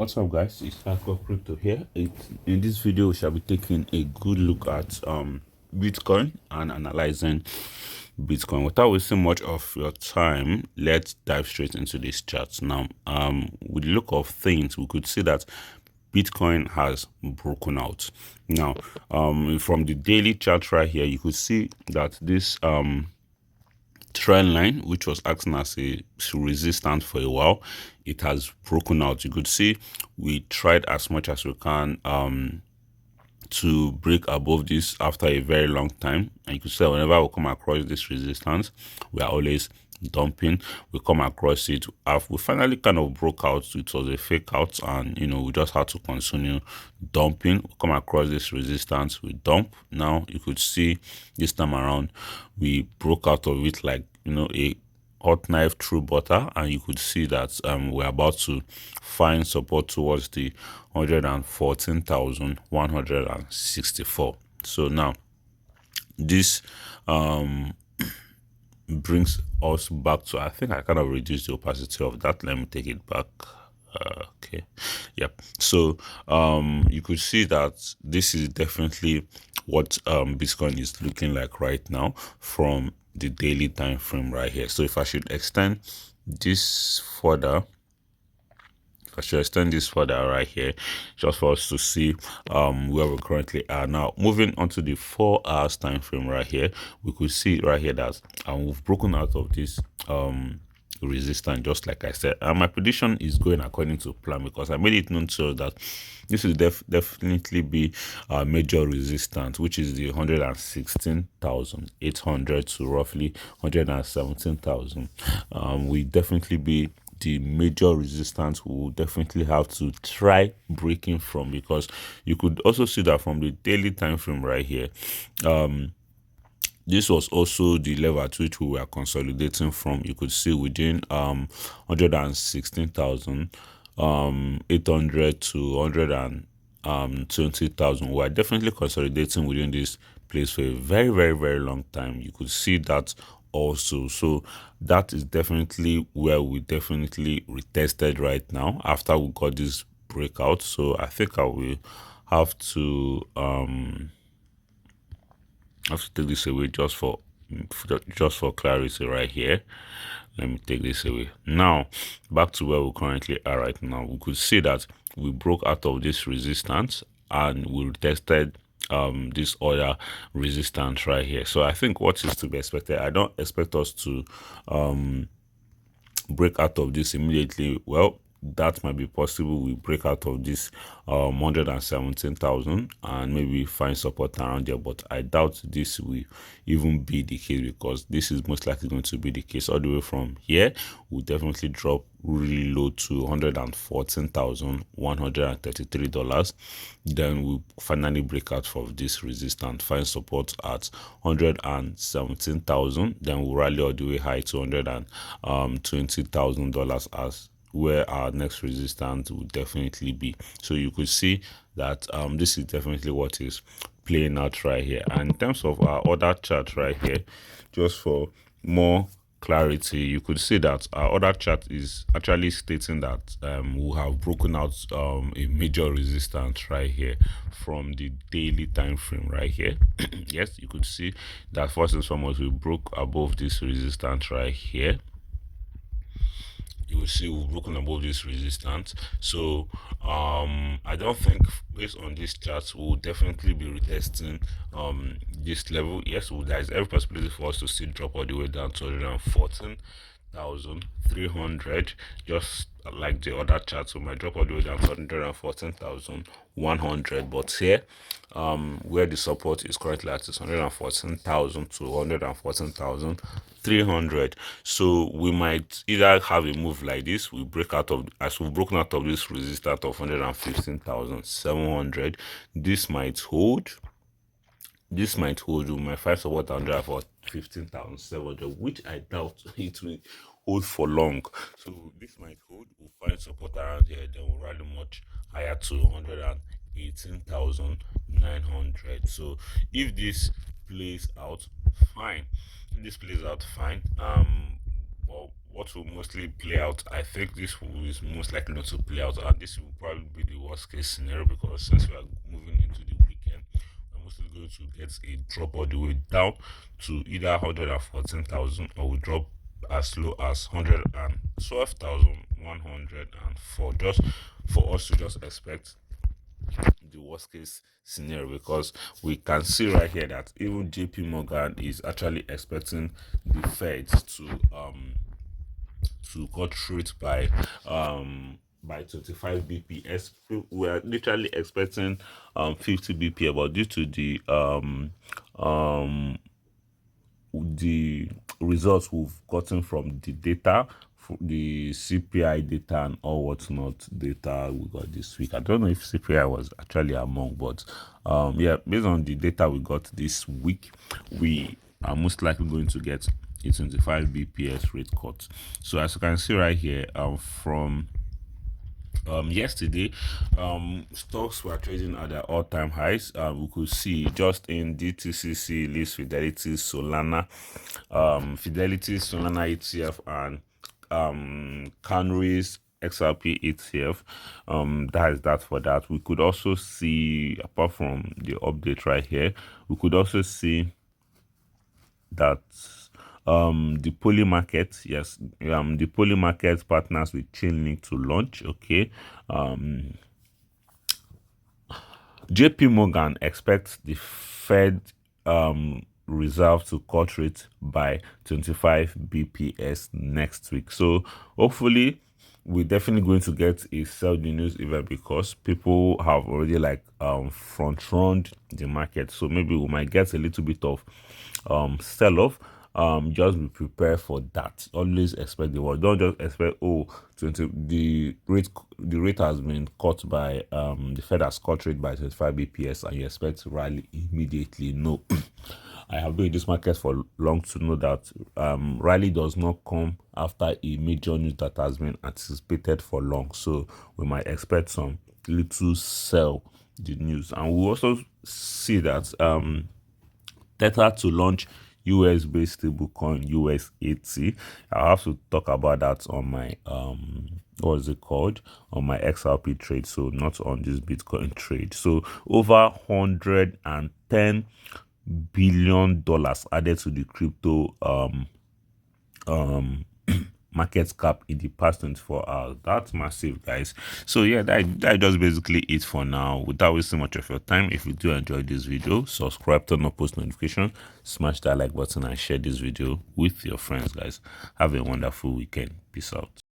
What's up, guys? It's Hardcore Crypto here. In this video, we shall be taking a good look at Bitcoin and analyzing Bitcoin. Without wasting much of your time, let's dive straight into this chart. Now, with the look of things, we could see that Bitcoin has broken out. Now, from the daily chart right here, you could see that this trend line, which was acting as a resistance for a while, it has broken out. You could see we tried as much as we can to break above this after a very long time, and you could say whenever we come across this resistance, we are always dumping. We come across it, we finally kind of broke out. It was a fake out, and we just had to continue dumping. We come across this resistance, we dump. Now you could see this time around we broke out of it like a hot knife through butter, and you could see that we're about to find support towards the 114,164. So now this brings us back to, I think I kind of reduced the opacity of that. Let me take it back. Okay, yep. So you could see that this is definitely what Bitcoin is looking like right now from the daily time frame right here. So if I should extend this further, right here, just for us to see where we currently are. Now moving on to the 4 hours time frame right here, we could see right here that we've broken out of this resistance, just like I said, and my prediction is going according to plan, because I made it known so that this will definitely be a major resistance, which is the 116,800 to roughly 117,000. We definitely be the major resistance we will definitely have to try breaking from, because you could also see that from the daily time frame right here, this was also the level at which we were consolidating from. You could see within 116,800 to 120,000. We are definitely consolidating within this place for a very, very, very long time. You could see that also. So that is definitely where we definitely retested right now after we got this breakout. So I think I will have to take this away just for clarity right here. Let me take this away. Now back to where we currently are right now. We could see that we broke out of this resistance and we tested this other resistance right here. So I think what is to be expected, I don't expect us to break out of this immediately. Well, that might be possible. We break out of this 117,000 and maybe find support around there, but I doubt this will even be the case, because this is most likely going to be the case all the way from here. We'll definitely drop really low to $114,133. Then we'll finally break out of this resistance, find support at 117,000. Then we'll rally all the way high to $120,000 as where our next resistance will definitely be. So you could see that this is definitely what is playing out right here. And in terms of our other chart right here, just for more clarity, you could see that our other chart is actually stating that we have broken out a major resistance right here from the daily time frame right here. Yes, you could see that first and foremost we broke above this resistance right here. You will see we've broken above this resistance. So I don't think, based on this chart, we'll definitely be retesting this level. Yes, there is every possibility for us to still drop all the way down to 114,300, just like the other charts. We might drop all the way down to 114,100, but here where the support is currently at is 114,000 to 114,300. So we might either have a move like this, we break out of, as we've broken out of this resistance of 115,700. This might hold. We might find support under for 15,700, which I doubt it will hold for long. So this might hold. We'll find support around here, then we'll rally much higher to 118,900. So if this plays out, fine. Well, what will mostly play out. I think is most likely not to play out, and this will probably be the worst case scenario, because since we are moving into the weekend, we're mostly going to get a drop all the way down to either 114,000, or we drop as low as 112,104, just for us to just expect the worst case scenario, because we can see right here that even JP Morgan is actually expecting the Fed to cut rate by 25 bps. We are literally expecting 50 bp, but due to the results we've gotten from the data, the CPI data and all whatnot data we got this week. I don't know if CPI was actually among, but yeah, based on the data we got this week, we are most likely going to get a 25 bps rate cut. So as you can see right here, from yesterday, stocks were trading at their all-time highs. We could see just in DTCC list, Fidelity, Solana, ETF, and Canry's XRP ETF. That is that for that. We could also see, apart from the update right here, we could also see that the poly market, yes, the poly market partners with Chainlink to launch. Okay, JP Morgan expects the Fed reserve to cut rate by 25 bps next week. So hopefully we're definitely going to get a sell the news event, because people have already like front run the market. So maybe we might get a little bit of sell off. Just be prepared for that. Always expect the worst. Don't just expect, oh, 20 the rate has been cut by the Fed has cut rate by 25 bps, and you expect to rally immediately. No. I have been in this market for long to know that rally does not come after a major news that has been anticipated for long. So we might expect some little sell the news, and we also see that Tether to launch US based stablecoin USAT. I'll have to talk about that on my what is it called, on my XRP trade, so not on this Bitcoin trade. So over $110 billion added to the crypto market cap in the past 24 hours. That's massive, guys. So yeah, that just basically it for now. Without wasting much of your time, if you do enjoy this video, subscribe, turn on post notification, smash that like button, and share this video with your friends, guys. Have a wonderful weekend. Peace out.